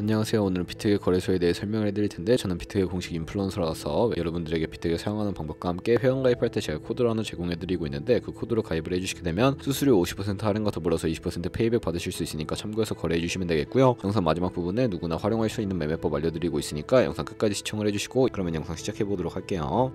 안녕하세요. 오늘은 비트게 거래소에 대해 설명을 해드릴 텐데, 저는 비트게 공식 인플루언서라서 여러분들에게 비트게 사용하는 방법과 함께 회원가입할 때 제가 코드를 하나 제공해드리고 있는데, 그 코드로 가입을 해주시게 되면 수수료 50% 할인과 더불어서 20% 페이백 받으실 수 있으니까 참고해서 거래해주시면 되겠고요. 영상 마지막 부분에 누구나 활용할 수 있는 매매법 알려드리고 있으니까 영상 끝까지 시청을 해주시고, 그러면 영상 시작해보도록 할게요.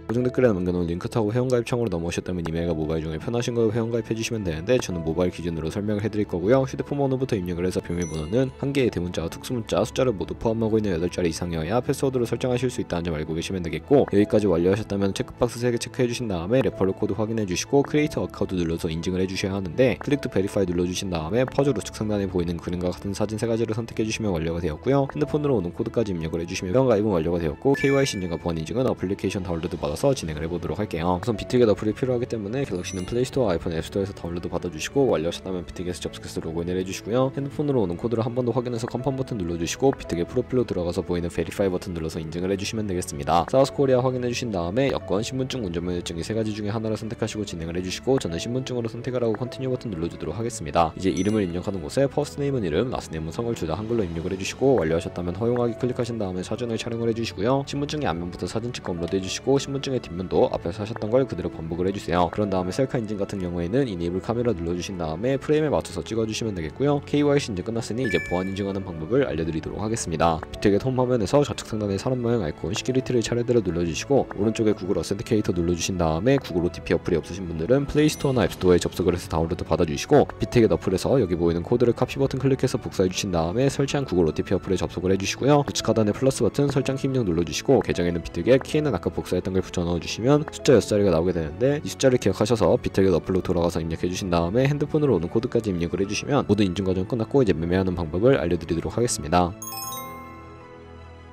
고정 댓글에 남겨놓은 링크 타고 회원가입 창으로 넘어오셨다면 이메일과 모바일 중에 편하신 거 회원가입해주시면 되는데, 저는 모바일 기준으로 설명을 해드릴 거고요. 휴대폰 번호부터 입력을 해서 비밀번호는 한 개의 대문자와 특수문자, 숫자를 모두 포함하고 있는 8자리 이상이어야 패스워드로 설정하실 수 있다는 점 알고 계시면 되겠고, 여기까지 완료하셨다면 체크박스 3개 체크해주신 다음에 레퍼럴 코드 확인해주시고 크리에이터 어카운트 눌러서 인증을 해주셔야 하는데, 클릭 투 베리파이 눌러주신 다음에 퍼즐 우측 상단에 보이는 그림과 같은 사진 3가지를 선택해주시면 완료가 되었고요. 핸드폰으로 오는 코드까지 입력을 해주시면 회원가입은 완료가 되었고, KYC 인증과 보안 인증은 어플리케이션 다운로드 받아서 진행을 해보도록 할게요. 우선 비트겟 어플이 필요하기 때문에 갤럭시는 플레이스토어, 아이폰 앱스토어에서 다운로드 받아주시고, 완료하셨다면 비트겟에 접속해서 로그인을 해주시고요. 핸드폰으로 오는 코드를 한 번 더 확인해서 컨펌 버튼 눌러주시고, 비트겟 프로필로 들어가서 보이는 베리파이 버튼 눌러서 인증을 해주시면 되겠습니다. 사우스코리아 확인해주신 다음에 여권, 신분증, 운전면허증 이 3가지 중에 하나를 선택하시고 진행을 해주시고, 저는 신분증으로 선택을 하고 컨티뉴 버튼 눌러주도록 하겠습니다. 이제 이름을 입력하는 곳에 퍼스트네임은 이름, 라스트네임은 성을 둘 다 한글로 입력을 해주시고, 완료하셨다면 허용하기 클릭하신 다음에 사진을 촬영을 해주시고요. 신분증의 앞면부터 사진 찍고 업로드 해주시고, 신분증의 뒷면도 앞에서 하셨던 걸 그대로 반복을 해주세요. 그런 다음에 셀카 인증 같은 경우에는 이네이블 카메라 눌러주신 다음에 프레임에 맞춰서 찍어주시면 되겠고요. KYC 인증 끝났으니 이제 보안 인증하는 방법을 알려드리도록 하겠습니다. 비트겟 홈 화면에서 좌측 상단에 사람 모양 아이콘 시큐리티를 차례대로 눌러주시고, 오른쪽에 구글 어센티케이터 눌러주신 다음에 구글 OTP 어플이 없으신 분들은 플레이스토어나 앱스토어에 접속을 해서 다운로드 받아주시고, 비트겟 어플에서 여기 보이는 코드를 카피 버튼 클릭해서 복사해주신 다음에 설치한 구글 OTP 어플에 접속을 해주시고요. 우측 하단에 플러스 버튼 설정키 입력 눌러주시고, 계정에는 비트겟, 키에는 아까 복사했던 걸 붙여 넣어주시면 숫자 6자리가 나오게 되는데, 이 숫자를 기억하셔서 비트겟 어플로 돌아가서 입력해주신 다음에 핸드폰으로 오는 코드까지 입력을 해주시면 모든 인증 과정 끝났고, 이제 매매하는 방법을 알려드리도록 하겠습니다.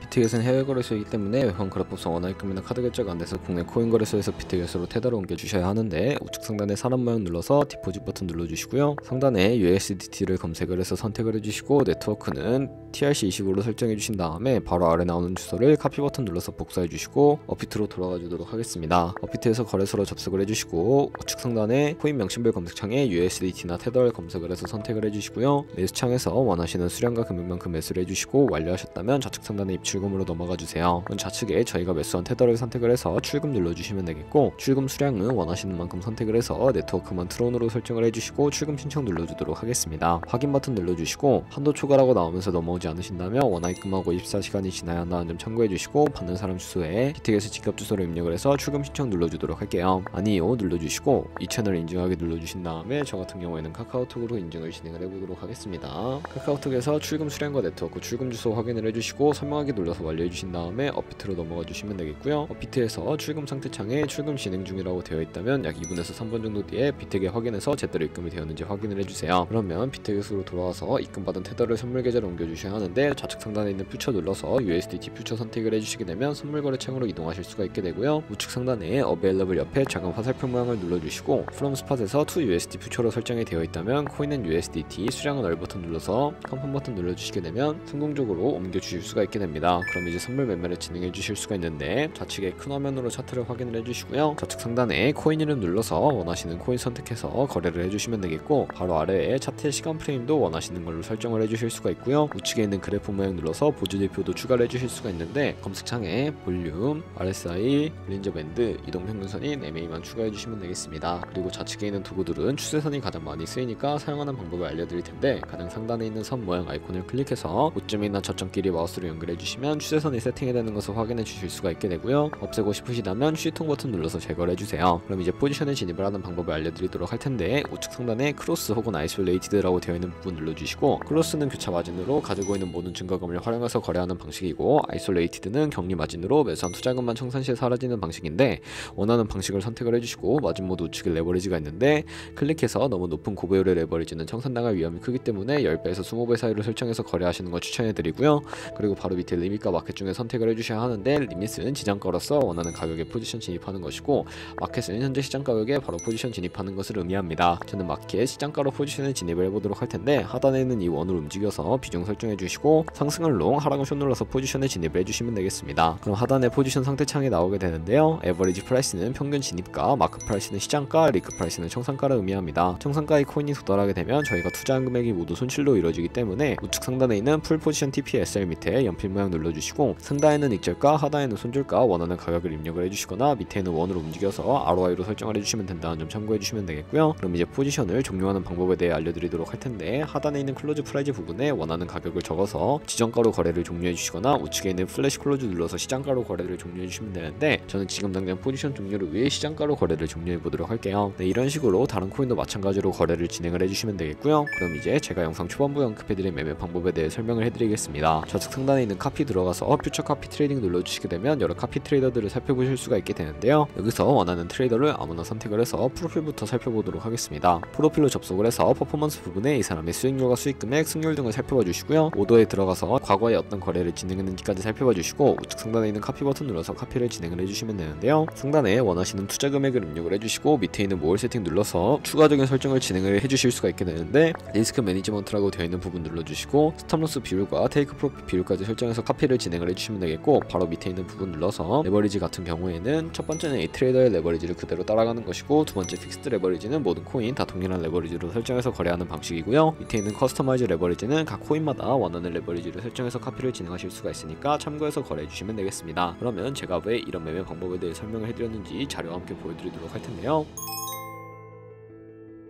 비트겟은 해외 거래소이기 때문에 외환 거래법상 원화입금이나 카드 결제가 안돼서 국내 코인 거래소에서 비트겟으로 테더로 옮겨주셔야 하는데, 우측 상단에 사람 모양 눌러서 디포짓 버튼 눌러주시고요. 상단에 USDT를 검색을 해서 선택을 해주시고, 네트워크는 TRC25로 설정해주신 다음에 바로 아래 나오는 주소를 카피 버튼 눌러서 복사해주시고 업비트로 돌아가 주도록 하겠습니다. 업비트에서 거래소로 접속을 해주시고, 우측 상단에 코인 명심별 검색창에 USDT나 테더를 검색을 해서 선택을 해주시고요. 매수창에서 원하시는 수량과 금액만큼 매수를 해주시고, 완료하셨다면 좌측 상단에 입출금으로 넘어가 주세요. 그럼 좌측에 저희가 매수한 테더를 선택을 해서 출금 눌러주시면 되겠고, 출금 수량은 원하시는 만큼 선택을 해서 네트워크만 트론으로 설정을 해주시고 출금 신청 눌러주도록 하겠습니다. 확인 버튼 눌러주시고, 한도 초과라고 나오면서 넘어오지 않으신다면 원화입금하고 24시간이 지나야 한다는 점 참고해주시고, 받는 사람 주소에 비트겟의 직접 주소를 입력을 해서 출금 신청 눌러주도록 할게요. 아니요 눌러주시고, 이 채널 인증하기 눌러주신 다음에 저 같은 경우에는 카카오톡으로 인증을 진행을 해보도록 하겠습니다. 카카오톡에서 출금 수량과 네트워크 출금 주소 확인을 해주시고, 설명하기 눌러서 완료해주신 다음에 업비트로 넘어가 주시면 되겠고요. 업비트에서 출금 상태 창에 출금 진행 중이라고 되어 있다면 약 2분에서 3분 정도 뒤에 비트겟 확인해서 제대로 입금이 되었는지 확인을 해주세요. 그러면 비트겟으로 돌아와서 입금받은 테더를 선물 계좌로 옮겨주셔야 하는데, 좌측 상단에 있는 퓨처 눌러서 USDT 퓨처 선택을 해주시게 되면 선물 거래 창으로 이동하실 수가 있게 되고요. 우측 상단에 Available 옆에 작은 화살표 모양을 눌러주시고, From Spot에서 To USD 퓨처로 설정이 되어 있다면 코인은 USDT, 수량은 얼 버튼 눌러서 컨펌 버튼 눌러주시게 되면 성공적으로 옮겨주실 수가 있게 됩니다. 그럼 이제 선물 매매를 진행해 주실 수가 있는데, 좌측에 큰 화면으로 차트를 확인을 해주시고요. 좌측 상단에 코인 이름 눌러서 원하시는 코인 선택해서 거래를 해주시면 되겠고, 바로 아래에 차트의 시간 프레임도 원하시는 걸로 설정을 해주실 수가 있고요. 우측에 있는 그래프 모양 눌러서 보조대표도 추가를 해주실 수가 있는데, 검색창에 볼륨, RSI, 볼린저 밴드, 이동 평균선인 MA만 추가해 주시면 되겠습니다. 그리고 좌측에 있는 도구들은 추세선이 가장 많이 쓰이니까 사용하는 방법을 알려드릴 텐데, 가장 상단에 있는 선 모양 아이콘을 클릭해서 고점이나 저점끼리 마우스로 연결해 주시면 추세선이 세팅이 되는 것을 확인해 주실 수가 있게 되고요. 없애고 싶으시다면 쉬통 버튼 눌러서 제거를 해주세요. 그럼 이제 포지션에 진입을 하는 방법을 알려드리도록 할 텐데, 우측 상단에 크로스 혹은 아이솔레이티드라고 되어 있는 부분 눌러주시고, 크로스는 교차 마진으로 가지고 있는 모든 증거금을 활용해서 거래하는 방식이고, 아이솔레이티드는 격리 마진으로 매수한 투자금만 청산시에 사라지는 방식인데, 원하는 방식을 선택을 해주시고, 마진 모드 우측에 레버리지가 있는데, 클릭해서 너무 높은 고배율의 레버리지는 청산당할 위험이 크기 때문에 10배에서 20배 사이로 설정해서 거래하시는 걸 추천해드리고요. 그리고 바로 밑에 리밋 리밋과 마켓 중에 선택을 해주셔야 하는데, 리밋은 지정가로서 원하는 가격에 포지션 진입하는 것이고, 마켓은 현재 시장 가격에 바로 포지션 진입하는 것을 의미합니다. 저는 마켓 시장가로 포지션에 진입을 해보도록 할 텐데, 하단에 있는 이 원을 움직여서 비중 설정해 주시고 상승을 롱, 하락을 숏 눌러서 포지션에 진입을 해주시면 되겠습니다. 그럼 하단에 포지션 상태 창이 나오게 되는데요. 에버리지 프라이스는 평균 진입가, 마크 프라이스는 시장가, 리크 프라이스는 청산가를 의미합니다. 청산가의 코인이 도달하게 되면 저희가 투자한 금액이 모두 손실로 이루어지기 때문에 우측 상단에 있는 풀 포지션 TPSR 밑에 연필 모양 눌러주시고, 상단에는 익절가, 하단에는 손절가 원하는 가격을 입력을 해주시거나 밑에 있는 원으로 움직여서 ROI로 설정을 해주시면 된다는 점 참고해 주시면 되겠고요. 그럼 이제 포지션을 종료하는 방법에 대해 알려드리도록 할 텐데, 하단에 있는 클로즈 프라이즈 부분에 원하는 가격을 적어서 지정가로 거래를 종료해 주시거나 우측에 있는 플래시 클로즈 눌러서 시장가로 거래를 종료해 주시면 되는데, 저는 지금 당장 포지션 종료를 위해 시장가로 거래를 종료해 보도록 할게요. 네, 이런 식으로 다른 코인도 마찬가지로 거래를 진행을 해주시면 되겠고요. 그럼 이제 제가 영상 초반부에 언급해드린 매매 방법에 대해 설명을 해드리겠습니다. 좌측 상단에 있는 카피 들어가서 퓨처 카피 트레이딩 눌러주시게 되면 여러 카피 트레이더들을 살펴보실 수가 있게 되는데요. 여기서 원하는 트레이더를 아무나 선택을 해서 프로필부터 살펴보도록 하겠습니다. 프로필로 접속을 해서 퍼포먼스 부분에 이 사람의 수익률과 수익금액, 승률 등을 살펴봐 주시고요. 오더에 들어가서 과거에 어떤 거래를 진행했는지까지 살펴봐 주시고, 우측 상단에 있는 카피 버튼 눌러서 카피를 진행을 해주시면 되는데요. 상단에 원하시는 투자 금액을 입력을 해주시고, 밑에 있는 모을 세팅 눌러서 추가적인 설정을 진행을 해주실 수가 있게 되는데, 리스크 매니지먼트라고 되어 있는 부분 눌러주시고 스탑로스 비율과 테이크 프로핏 비율까지 설정해서 카피를 진행을 해주시면 되겠고, 바로 밑에 있는 부분 눌러서 레버리지 같은 경우에는 첫 번째는 A 트레이더의 레버리지를 그대로 따라가는 것이고, 두 번째 픽스드 레버리지는 모든 코인 다 동일한 레버리지로 설정해서 거래하는 방식이고요. 밑에 있는 커스터마이즈 레버리지는 각 코인마다 원하는 레버리지를 설정해서 카피를 진행하실 수가 있으니까 참고해서 거래해 주시면 되겠습니다. 그러면 제가 왜 이런 매매 방법에 대해 설명을 해드렸는지 자료와 함께 보여드리도록 할 텐데요.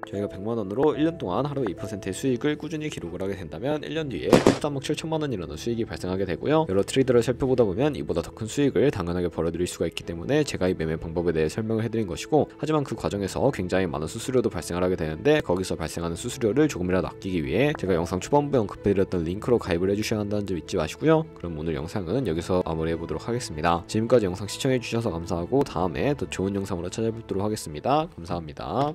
저희가 100만원으로 1년 동안 하루 2%의 수익을 꾸준히 기록을 하게 된다면 1년 뒤에 13억 7천만원이라는 수익이 발생하게 되고요. 여러 트레이더를 살펴보다 보면 이보다 더 큰 수익을 당연하게 벌어들일 수가 있기 때문에 제가 이 매매 방법에 대해 설명을 해드린 것이고, 하지만 그 과정에서 굉장히 많은 수수료도 발생을 하게 되는데, 거기서 발생하는 수수료를 조금이라도 아끼기 위해 제가 영상 초반부에 언급해드렸던 링크로 가입을 해주셔야 한다는 점 잊지 마시고요. 그럼 오늘 영상은 여기서 마무리해보도록 하겠습니다. 지금까지 영상 시청해주셔서 감사하고 다음에 더 좋은 영상으로 찾아뵙도록 하겠습니다. 감사합니다.